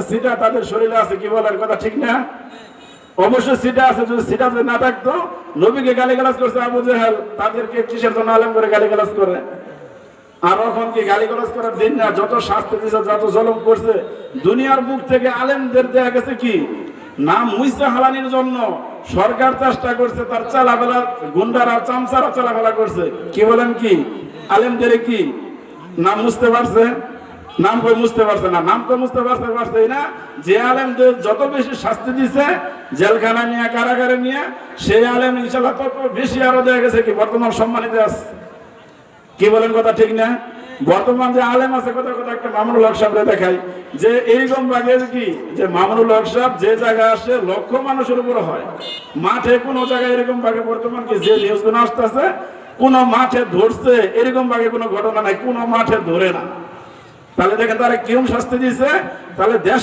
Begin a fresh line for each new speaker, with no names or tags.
সিটা তাদের শরীরে আছে, কি বলার কথা ঠিক না? অবশ্যই সিটা আছে। যদি সিটা যদি না থাকতো, নবীকে গালিগালাজ করছে আবু জেহেল, তাদেরকে কিসের জন্য আলেম করে গালিগালাজ করে? আর এখন কি গালিগালাজ করার দিন না? যত শাস্তি দিচ্ছে, যত জলম করছে, দুনিয়ার বুক থেকে আলেমদের দেয়া গেছে কি নাম মুইসা হালানির জন্য সরকার চেষ্টা করছে, তার চালাফেলা গুন্ডারা চামচারা চালাফেলা করছে। কি বলেন কি আলেমদের কি নাম মুছতে পারছে? নাম কই মুছতে পারছে না। নাম তো মুছতে পারছেই না। যে আলেমদের যত বেশি শাস্তি দিছে, জেলখানা নিয়ে, কারাগারে নিয়ে, সেই আলেম ইনশাআল্লাহ তত বেশি আরো দেয়া গেছে কি বর্তমান সম্মানিত আছে। কি বলেন কথা ঠিক না? বর্তমান যে আলেম আছে, কথা একটা মামুনুল হক সাহেবরে দেখাই যে এইরকম ভাগে কি যে মামুনুল হক সাহেব যে জায়গায় আসে লক্ষ মানুষের উপরে হয়, মাঠে কোনো জায়গায় এরকম ভাগে বর্তমান কি যে নিউজগুলো আসতেছে, কোনো মাঠে ধরছে এরকম ভাগে কোনো ঘটনা নাই, কোনো মাঠে ধরে না। তাহলে দেখেন তারা কিরম শাস্তি দিয়েছে। তাহলে দেশ